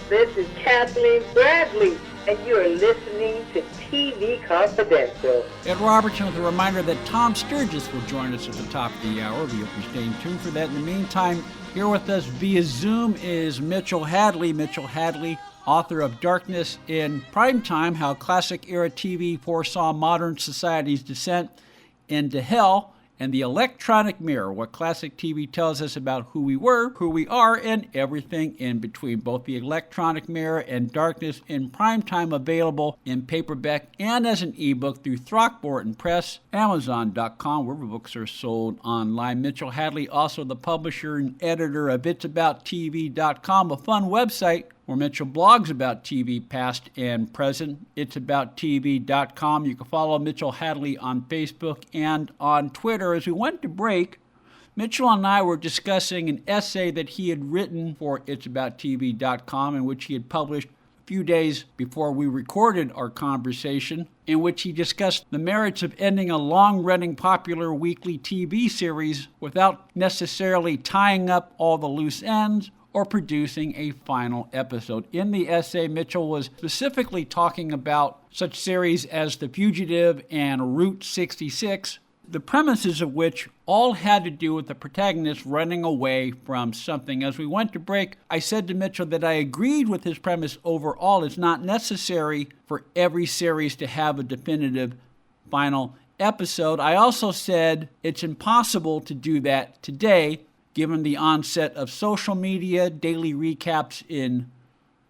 This is Kathleen Bradley, and you're listening to TV Confidential. Ed Robertson with a reminder that Tom Sturgis will join us at the top of the hour. We hope you're staying tuned for that. In the meantime, here with us via Zoom is Mitchell Hadley. Mitchell Hadley, author of Darkness in Primetime, How Classic-Era TV Foresaw Modern Society's Descent into Hell, and The Electronic Mirror, what classic TV tells us about who we were, who we are, and everything in between. Both The Electronic Mirror and Darkness in Primetime available in paperback and as an ebook through Throckmorton Press, Amazon.com, wherever books are sold online. Mitchell Hadley, also the publisher and editor of It'sAboutTV.com, a fun website where Mitchell blogs about TV past and present. It'sAboutTV.com. You can follow Mitchell Hadley on Facebook and on Twitter. As we went to break, Mitchell and I were discussing an essay that he had written for It'sAboutTV.com, in which he had published a few days before we recorded our conversation, in which he discussed the merits of ending a long-running popular weekly TV series without necessarily tying up all the loose ends or producing a final episode. In the essay, Mitchell was specifically talking about such series as The Fugitive and Route 66, the premises of which all had to do with the protagonist running away from something. As we went to break, I said to Mitchell that I agreed with his premise overall. It's not necessary for every series to have a definitive final episode. I also said it's impossible to do that today, given the onset of social media, daily recaps in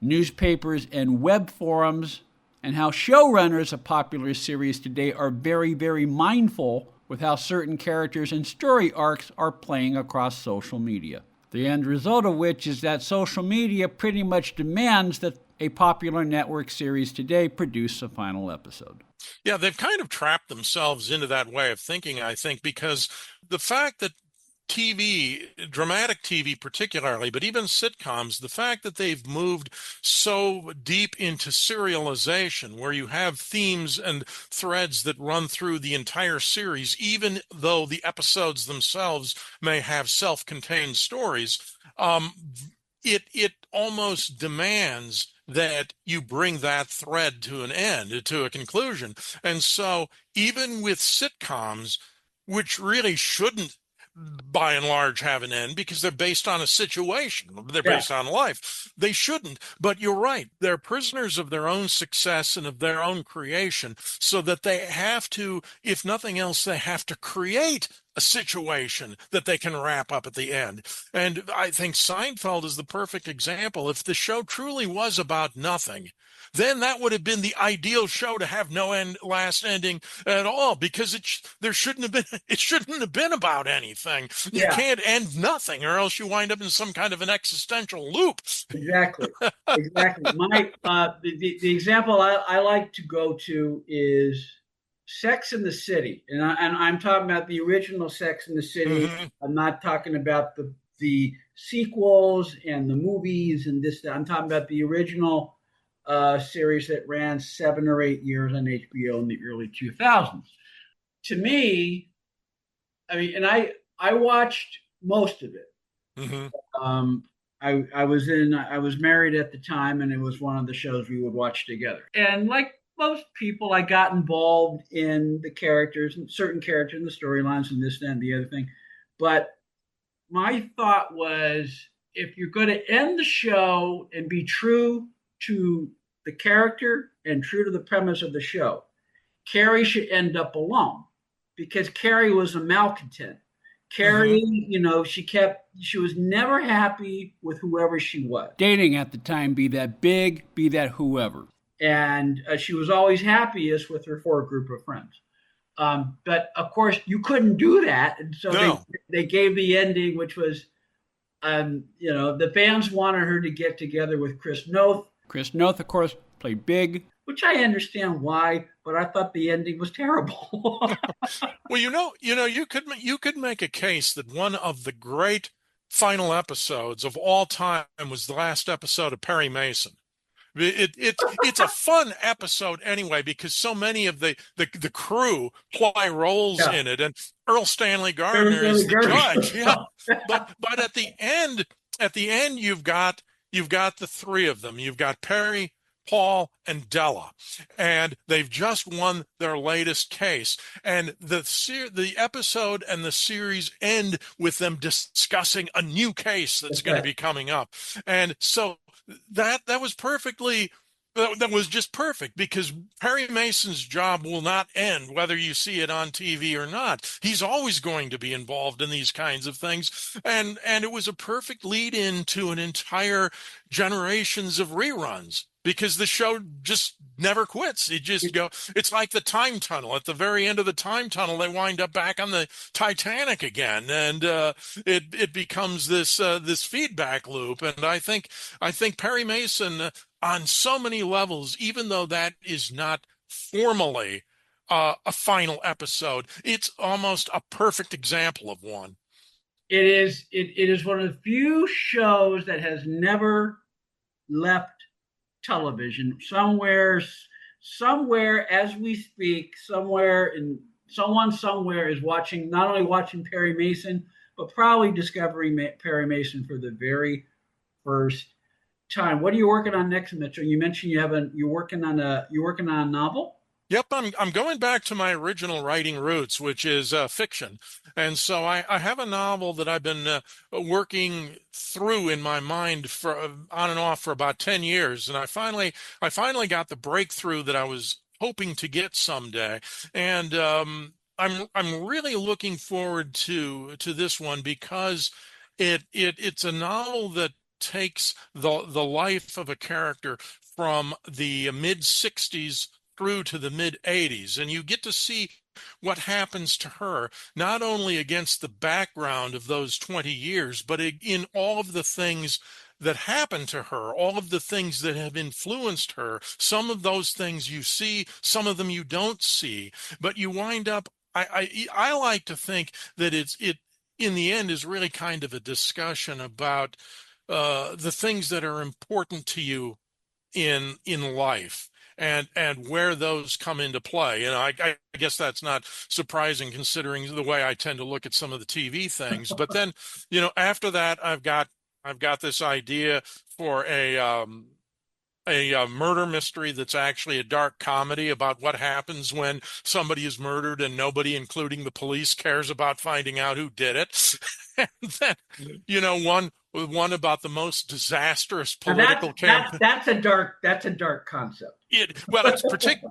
newspapers and web forums, and how showrunners of popular series today are very, very mindful with how certain characters and story arcs are playing across social media. The end result of which is that social media pretty much demands that a popular network series today produce a final episode. Yeah, they've kind of trapped themselves into that way of thinking, I think, because the fact that TV, dramatic TV particularly, but even sitcoms, the fact that they've moved so deep into serialization, where you have themes and threads that run through the entire series, even though the episodes themselves may have self-contained stories, it almost demands that you bring that thread to an end, to a conclusion. And so even with sitcoms, which really shouldn't by and large have an end because they're based on a situation. They're based on life. They shouldn't. But you're right. They're prisoners of their own success and of their own creation, so that they have to, if nothing else, they have to create a situation that they can wrap up at the end. And I think Seinfeld is the perfect example. If the show truly was about nothing, then that would have been the ideal show to have no last ending at all, because it shouldn't have been about anything. You can't end nothing, or else you wind up in some kind of an existential loop. Exactly. My the example I like to go to is Sex and the City, and I'm talking about the original Sex and the City. Mm-hmm. I'm not talking about the sequels and the movies and this. I'm talking about the original series that ran 7 or 8 years on HBO in the early 2000s. To me, I mean, and I watched most of it. Mm-hmm. I was married at the time, and it was one of the shows we would watch together. And like most people, I got involved in the characters and certain characters and the storylines and this, that, and the other thing. But my thought was, if you're going to end the show and be true to the character and true to the premise of the show, Carrie should end up alone, because Carrie was a malcontent. Carrie, she was never happy with whoever she was. Dating at the time, be that big, be that whoever. And she was always happiest with her core group of friends. But of course, you couldn't do that. And so they gave the ending, which was, the fans wanted her to get together with Chris Noth. Chris Noth, of course, played Big, which I understand why, but I thought the ending was terrible. Well, you could make a case that one of the great final episodes of all time was the last episode of Perry Mason. It's a fun episode anyway, because so many of the crew play roles in it, and Earl Stanley Gardner is the judge. Yeah, but at the end you've got you've got the three of them. You've got Perry, Paul, and Della, and they've just won their latest case. And the episode and the series end with them discussing a new case that's going to be coming up. And so that was perfectly that was just perfect, because Perry Mason's job will not end whether you see it on TV or not. He's always going to be involved in these kinds of things. And it was a perfect lead in to an entire generations of reruns, because the show just never quits. It's like the time tunnel. At the very end of the time tunnel, they wind up back on the Titanic again. And it becomes this feedback loop. And I think Perry Mason, on so many levels, even though that is not formally a final episode, it's almost a perfect example of one. It is one of the few shows that has never left television. Somewhere as we speak, someone somewhere is watching, not only watching Perry Mason, but probably discovering Perry Mason for the very first time. What are you working on next, Mitchell? You mentioned you're working on a novel. Yep, I'm going back to my original writing roots, which is fiction, and so I have a novel that I've been working through in my mind for on and off for about 10 years, and I finally got the breakthrough that I was hoping to get someday, and I'm really looking forward to this one, because it's a novel that takes the life of a character from the mid 60s through to the mid 80s, and you get to see what happens to her, not only against the background of those 20 years, but in all of the things that happened to her, all of the things that have influenced her. Some of those things you see, some of them you don't see, but you wind up, I like to think that it in the end is really kind of a discussion about the things that are important to you in life, and where those come into play. And I guess that's not surprising, considering the way I tend to look at some of the TV things. But then, after that, I've got this idea for a murder mystery that's actually a dark comedy about what happens when somebody is murdered and nobody, including the police, cares about finding out who did it. And then, one about the most disastrous political campaign. That's a dark concept. It's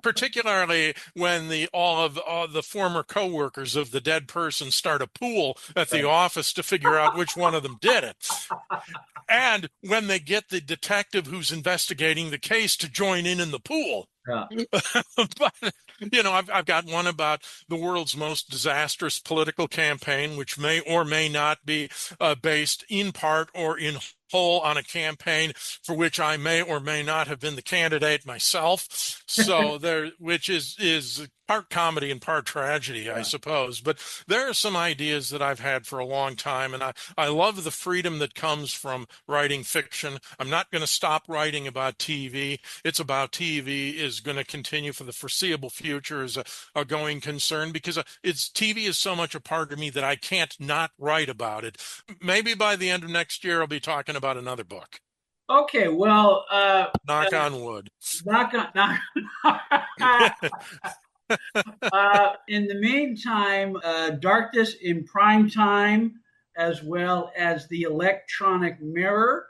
particularly when all of the former coworkers of the dead person start a pool at the office to figure out which one of them did it. And when they get the detective who's investigating the case to join in the pool. Yeah. But, I've got one about the world's most disastrous political campaign, which may or may not be based in part or in whole on a campaign for which I may or may not have been the candidate myself. So which is part comedy and part tragedy, I suppose. But there are some ideas that I've had for a long time, and I love the freedom that comes from writing fiction. I'm not going to stop writing about TV. It's About TV is going to continue for the foreseeable future as a going concern, because TV is so much a part of me that I can't not write about it. Maybe by the end of next year, I'll be talking about another book. Okay, well, knock on wood. Knock on. In the meantime, Darkness in Prime Time, as well as The Electronic Mirror,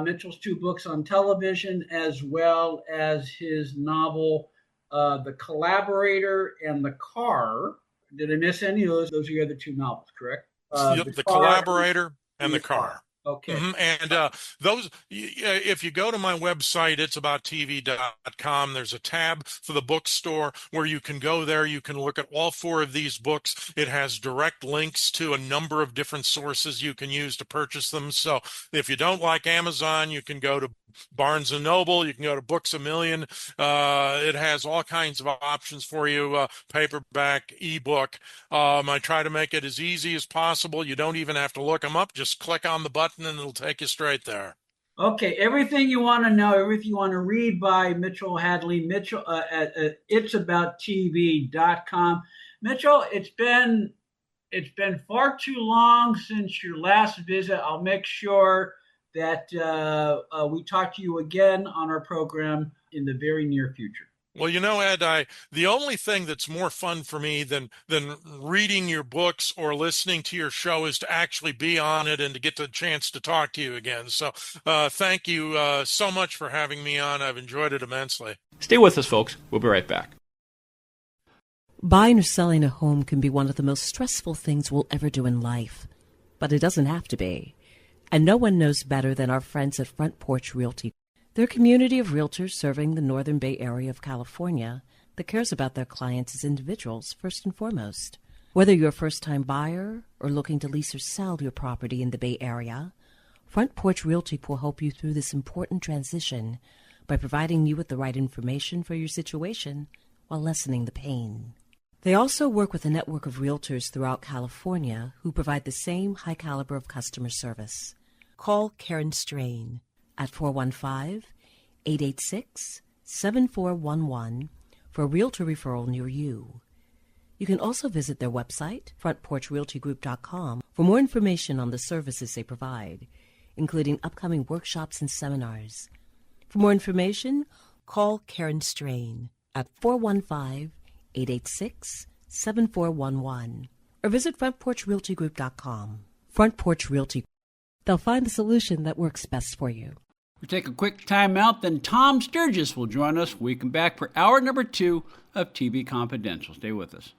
Mitchell's two books on television, as well as his novel, The Collaborator and The Car. Did I miss any of those? Those are your other two novels, correct? The Collaborator and The Car. Okay. Mm-hmm. And those, if you go to my website, it's abouttv.com. There's a tab for the bookstore where you can go there. You can look at all four of these books. It has direct links to a number of different sources you can use to purchase them. So if you don't like Amazon, you can go to Barnes & Noble. You can go to Books A Million. It has all kinds of options for you, paperback, ebook. I try to make it as easy as possible. You don't even have to look them up. Just click on the button and it'll take you straight there. Okay, everything you want to know, everything you want to read by Mitchell Hadley, Mitchell at itsabouttv.com. Mitchell, it's been far too long since your last visit. I'll make sure that we talk to you again on our program in the very near future. Well, Ed, the only thing that's more fun for me than reading your books or listening to your show is to actually be on it and to get the chance to talk to you again. So thank you so much for having me on. I've enjoyed it immensely. Stay with us, folks. We'll be right back. Buying or selling a home can be one of the most stressful things we'll ever do in life, but it doesn't have to be. And no one knows better than our friends at Front Porch Realty. They're a community of realtors serving the Northern Bay Area of California that cares about their clients as individuals first and foremost. Whether you're a first-time buyer or looking to lease or sell your property in the Bay Area, Front Porch Realty will help you through this important transition by providing you with the right information for your situation while lessening the pain. They also work with a network of realtors throughout California who provide the same high caliber of customer service. Call Karen Strain at 415-886-7411 for a realtor referral near you. You can also visit their website, frontporchrealtygroup.com, for more information on the services they provide, including upcoming workshops and seminars. For more information, call Karen Strain at 415-886-7411 or visit frontporchrealtygroup.com. Front Porch Realty. They'll find the solution that works best for you. We'll take a quick time out, then Tom Sturgis will join us. We come back for hour number 2 of TV Confidential. Stay with us.